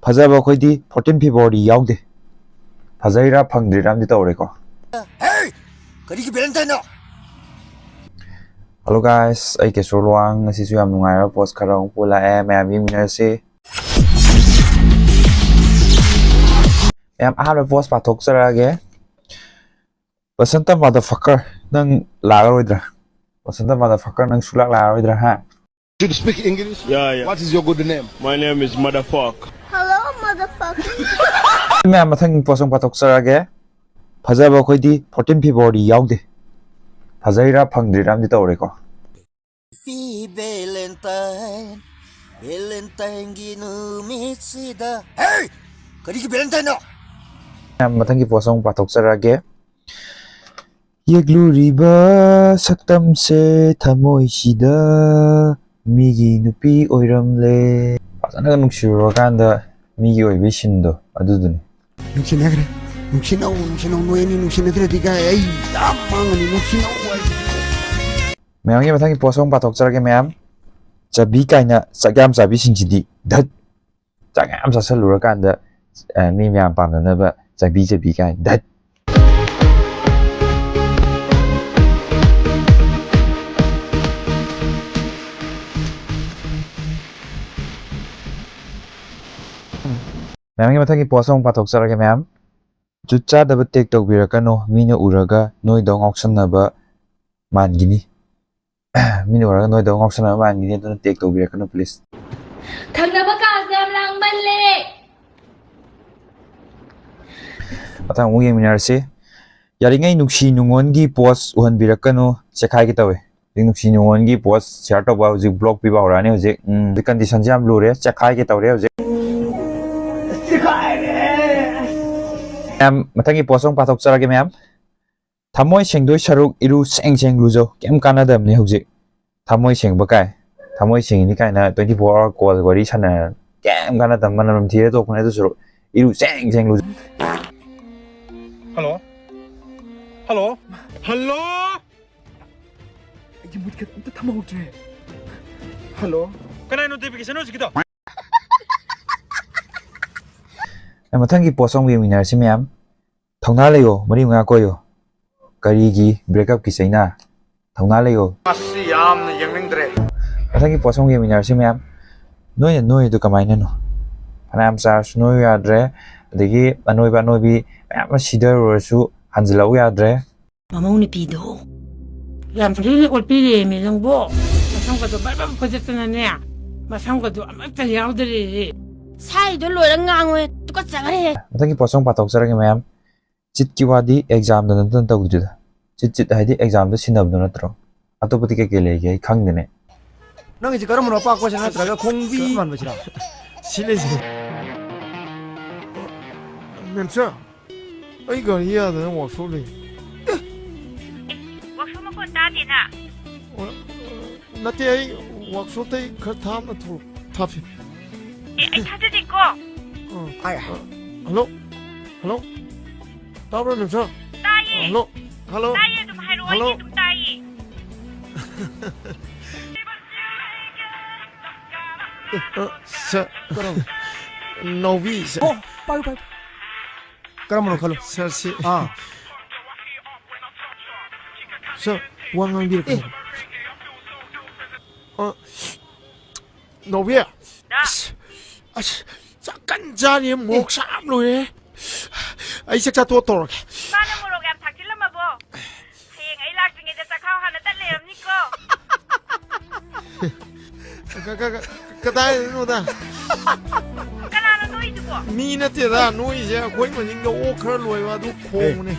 ꯐꯖꯕ ꯑꯩꯈꯣꯏꯗꯤ 14 ꯐꯦꯕ꯭ꯔꯨꯋꯥꯔꯤ ꯌꯥꯎꯗꯦ ꯐꯖꯩꯔꯥ ꯐꯪꯗ꯭ꯔꯤꯔꯥ ꯑꯃꯗꯤ ꯇꯧꯔꯦꯀꯣ ꯀꯔꯤꯒꯤ ꯚꯦꯂꯦꯟꯇꯥꯏꯟꯅꯣ ꯍꯜꯂꯣ ꯒꯥꯏꯁ ꯑꯩ ꯀꯦꯁꯣꯔ ꯂꯋꯥꯡ ꯉꯁꯤꯁꯨ ꯌꯥꯝ ꯅꯨꯡꯉꯥꯏꯕ ꯄꯣꯁ ꯈꯔ ꯑꯃꯨꯛ ꯄꯨꯜꯂꯛꯑꯦ ꯃꯌꯥꯝ ꯌꯦꯡꯃꯤꯟꯅꯔꯁꯤ ꯃꯌꯥꯝ ꯑꯍꯥꯟꯕ ꯄꯣꯁ ꯄꯥꯊꯣꯛꯆꯔꯛꯑꯒꯦ ꯕꯁꯟꯇ ꯃꯥꯗꯔꯐꯛꯀꯔ ꯅꯪ ꯂꯥꯛꯑꯔꯣꯏꯗ꯭ꯔꯥ ꯕꯁꯟꯇ ꯃꯥꯗꯔꯐꯛꯀꯔ ꯅꯪ ꯁꯨꯡꯂꯥꯛ ꯂꯥꯛꯑꯔꯣꯏꯗ꯭ꯔꯥ ꯍꯥ Do you speak English? Yeah. What is your good name? My name is Motherfuck. Hello, motherfucker. ꯃꯌꯥꯝ ꯃꯊꯪꯒꯤ ꯄꯣꯁ ꯑꯃꯨꯛ ꯄꯥꯊꯣꯛꯆꯔꯛꯑꯒꯦ ꯐꯖꯕ ꯑꯩꯈꯣꯏꯗꯤ 14 ꯐꯦꯕ꯭ꯔꯨꯋꯥꯔꯤ ꯌꯥꯎꯗꯦ ꯐꯖꯩꯔꯥ ꯐꯪꯗ꯭ꯔꯤꯔꯥ ꯑꯃꯗꯤ ꯇꯧꯔꯦꯀꯣ Valentine numisida. Hey! Karigi Valentine no? ꯃꯌꯥꯝ ꯃꯊꯪꯒꯤ ꯄꯣꯁ ꯑꯃꯨꯛ ꯄꯥꯊꯣꯛꯆꯔꯛꯑꯒꯦ ꯌꯦꯛꯂꯨꯔꯤꯕ ꯁꯛꯇꯝꯁꯦ ꯊꯃꯣꯏꯁꯤꯗ ꯃꯤꯒꯤ ꯅꯨꯄꯤ ꯑꯣꯏꯔꯝꯂꯦ ꯐꯖꯅꯒ ꯅꯨꯡꯁꯤꯔꯨꯔꯀꯥꯟꯗ ꯃꯤꯒꯤ ꯑꯣꯏꯕꯒꯤ ꯁꯤꯟꯗꯣ ꯑꯗꯨꯗꯨꯅꯤ ꯅꯨꯡꯁꯤꯅꯈ꯭ꯔꯦ ꯅꯨꯡꯁꯤꯅꯧ ꯅꯣꯏ ꯑꯅꯤ ꯅꯨꯡꯁꯤꯅꯗ꯭ꯔꯗꯤ ꯀꯥꯏ ꯑꯩ ꯌꯥꯝ ꯃꯥꯡꯉꯅꯤ ꯅꯨꯡꯁꯤꯅꯧ ꯃꯌꯥꯝꯒꯤ ꯃꯊꯪꯒꯤ ꯄꯣꯁ ꯑꯃꯨꯛ ꯄꯥꯊꯣꯛꯆꯔꯒꯦ ꯃꯌꯥꯝ ꯆꯕꯤ ꯀꯥꯏꯅ ꯆꯥꯛ ꯌꯥꯝ ꯆꯥꯕꯤꯁꯤꯡꯁꯤꯗꯤ ꯙꯠ ꯆꯥꯛ ꯌꯥꯝ ꯆꯥꯁꯜꯂꯨꯔꯀꯥꯟꯗ ꯃꯤ ꯃꯌꯥꯝ ꯄꯥꯝꯅꯅꯕ ꯆꯕꯤ ꯀꯥꯏꯅ ꯙꯠ ꯃꯌꯥꯝꯒꯤ ꯃꯊꯪꯒꯤ ꯄꯣꯁ ꯑꯃꯨꯛ ꯄꯥꯊꯣꯛꯆꯔꯒꯦ ꯃꯌꯥꯝ ꯖꯨꯠ ꯆꯥꯗꯕ ꯇꯦꯛ ꯇꯧꯕꯤꯔꯛꯀꯅꯨ ꯃꯤꯅ ꯎꯔꯒ ꯅꯣꯏꯗꯧ ꯉꯥꯎꯁꯟꯅꯕ ꯃꯥꯟꯈꯤꯅꯤ ꯃꯤꯅ ꯎꯔꯒ ꯅꯣꯏꯗꯧ ꯉꯥꯎꯁꯟꯅꯕ ꯃꯥꯟꯈꯤꯅꯤ ꯑꯗꯨꯅ ꯇꯦꯛ ꯇꯧꯕꯤꯔꯛꯀꯅꯨ ꯄ꯭ꯂꯤꯖ ꯊꯪꯅꯕ ꯀꯥꯁꯦ ꯌꯥꯝ ꯂꯥꯡꯃꯜꯂꯦ. ꯃꯊꯪ ꯑꯃꯨꯛ ꯌꯦꯡꯃꯤꯟꯅꯔꯁꯤ ꯌꯥꯔꯤꯉꯩ ꯅꯨꯡꯁꯤ ꯅꯨꯡꯉꯣꯟꯒꯤ ꯄꯣꯁ ꯎꯍꯟꯕꯤꯔꯛꯀꯅꯨ ꯆꯦꯛꯈꯥꯏꯒꯦ ꯇꯧꯋꯦ ꯍꯧꯖꯤꯛ ꯅꯨꯡꯁꯤ ꯅꯨꯡꯉꯣꯟꯒꯤ ꯄꯣꯁ ꯁꯤꯌꯥꯔ ꯇꯧꯕ ꯍꯧꯖꯤꯛ ꯕ꯭ꯂꯣꯛ ꯄꯤꯕ ꯍꯧꯔꯛꯑꯅꯤ ꯍꯧꯖꯤꯛ ꯀꯟꯗꯤꯁꯟꯁꯦ ꯌꯥꯝ ꯂꯨꯔꯦ ꯆꯦꯛꯈꯥꯏꯒꯦ ꯇꯧꯔꯦ ꯍꯧꯖꯤꯛ ꯃꯌꯥꯝ ꯃꯊꯪꯒꯤ ꯄꯣꯁ ꯑꯃꯨꯛ ꯄꯥꯊꯣꯛꯆꯔꯒꯦ ꯃꯌꯥꯝ ꯊꯃꯣꯏ ꯁꯦꯡꯗꯣꯏ ꯁꯔꯨꯛ ꯏꯔꯨ ꯁꯦꯡ ꯂꯨꯖꯧ ꯀꯩꯝ ꯀꯥꯟꯅꯗꯕꯅꯤ ꯍꯧꯖꯤꯛ ꯊꯃꯣꯏ ꯁꯦꯡꯕ ꯀꯥꯏ ꯊꯃꯣꯏ ꯁꯦꯡꯉꯤꯅꯤ ꯀꯥꯏꯅ 24 hour ꯀꯣꯜ ꯋꯥꯔꯤ ꯁꯥꯟꯅꯔ ꯀꯩꯝ ꯀꯥꯟꯅꯗꯕ ꯃꯅꯝ ꯊꯤꯔ ꯇꯣꯛꯄꯅꯦ ꯑꯗꯨ ꯁꯔꯨꯛ 이루 쌩쌩 루즈 Hello? Hello? Hello? 이게 뭐 이렇게 다 먹었지 할로 Can I notification ꯍꯧꯖꯤꯛꯀꯤꯗꯣ? ꯃꯊꯪꯒꯤ ꯄꯣꯁ ꯑꯃꯨꯛ ꯌꯦꯡꯃꯤꯟꯅꯔꯁꯤ ꯃꯌꯥꯝ ꯊꯧꯅꯥ ꯂꯩꯌꯣ ꯃꯔꯤ ꯃꯉꯥ ꯀꯣꯏꯌꯣ ꯀꯔꯤꯒꯤ ꯕ꯭ꯔꯦꯛꯑꯞꯀꯤ ꯆꯩꯅꯥ ꯊꯧꯅꯥ ꯂꯩꯌꯣ ꯃꯁꯤ ꯌꯥꯝꯅ ꯌꯦꯡꯅꯤꯡꯗ꯭ꯔꯦ. ꯃꯊꯪꯒꯤ ꯄꯣꯁ ꯑꯃꯨꯛ ꯌꯦꯡꯃꯤꯟꯅꯔꯁꯤ ꯃꯌꯥꯝ ꯅꯣꯏꯅ ꯅꯣꯏꯗꯨ ꯀꯃꯥꯏꯅꯅꯣ ꯐꯅꯌꯥꯝ ꯆꯥꯔꯁꯨ ꯅꯣꯏꯌꯨ ꯌꯥꯗ꯭ꯔꯦ ꯑꯗꯒꯤ ꯑꯅꯣꯏꯕꯤ ꯃꯌꯥꯝ ꯑꯃ ꯁꯤꯗꯔꯨꯔꯁꯨ ꯍꯟꯖꯤꯜꯂꯛꯎ ꯌꯥꯗ꯭ꯔꯦ ꯃꯃꯧ ꯅꯨꯄꯤꯗꯣ ꯌꯥꯝ ꯊꯤꯅ ꯑꯣꯠꯄꯤꯔꯦꯃꯤ ꯅꯪꯕꯣ ꯃꯁꯝꯒꯗꯣ ꯕꯔꯕꯔ ꯐꯣꯏꯖꯠꯇꯅꯅꯦ ꯃꯁꯝꯒꯗꯣ ꯑꯃꯠꯇ ꯌꯥꯎꯗ꯭ꯔꯦ 사이도 로랑 ꯉꯥꯡꯉꯣꯏ ꯇꯨꯀꯠꯆꯈ꯭ꯔꯦ. ꯃꯊꯪꯒꯤ ꯄꯣꯁ ꯑꯃꯨꯛ ꯄꯥꯊꯣꯛꯆꯔꯒꯦ ꯃꯌꯥꯝ ꯆꯤꯠꯀꯤ ꯋꯥꯗꯤ ꯑꯦꯛꯖꯥꯝꯗ ꯅꯠꯇꯅ ꯇꯧꯗ꯭ꯔꯤꯗ ꯆꯤꯠ ꯍꯥꯏꯗꯤ ꯑꯦꯛꯖꯥꯝꯗ ꯁꯤꯟꯅꯕꯗꯣ ꯅꯠꯇ꯭ꯔꯣ ꯑꯇꯣꯞꯄꯗꯤ ꯀꯩꯀꯩ ꯂꯩꯒꯦ ꯑꯩ ꯈꯪꯗꯦꯅꯦ ꯅꯪꯒꯤꯁꯤ ꯀꯔꯝꯕꯅꯣ ꯄꯥꯛꯄꯁꯤ ꯅꯠꯇ꯭ꯔꯒ ꯈꯣꯡꯕꯤ ꯃꯥꯟꯕꯁꯤꯔꯥ Silêncio. ꯃꯦꯝꯁꯥ ꯑꯩ ꯒꯥꯔꯤ ꯌꯥꯗꯅ ꯋꯥꯛꯁꯣꯞ ꯂꯩ ꯋꯥꯛꯁꯣꯞ ꯃꯈꯣꯟ ꯇꯥꯗꯦꯅ. ꯅꯠꯇꯦ ꯑꯩ ꯋꯥꯛꯁꯣꯞꯇꯩ ꯈꯔ ꯊꯥꯞꯅ ꯊꯥꯞꯄꯤ ꯑꯩ ꯊꯥꯖꯗꯦꯀꯣ. ꯍꯜꯂꯣ ꯇꯥꯕ꯭ꯔꯣ ꯃꯦꯝꯁꯥ ꯇꯥꯏꯌꯦ. ꯍꯜꯂꯣ ꯇꯥꯏꯌꯦ ꯑꯗꯨꯝ ꯍꯥꯏꯔꯛꯑꯣ ꯍꯜꯂꯣ. ꯑꯩ ꯑꯗꯨꯝ ꯇꯥꯏꯌꯦ. 그럼 노비 빨리 그러므로 걸로 사실 저 왕왕비를 노비야 잠깐 자리에 목 삼로해 아이 색자 또 돌아게 Paano mo ro yam thakilama bo? Hayeng ay lagtingin sa kao hana talim niko. 그다이 노다 Kanano no idu bo? 미나테다 노이제 거의 뭐 인가 오크를 놓아도 고문에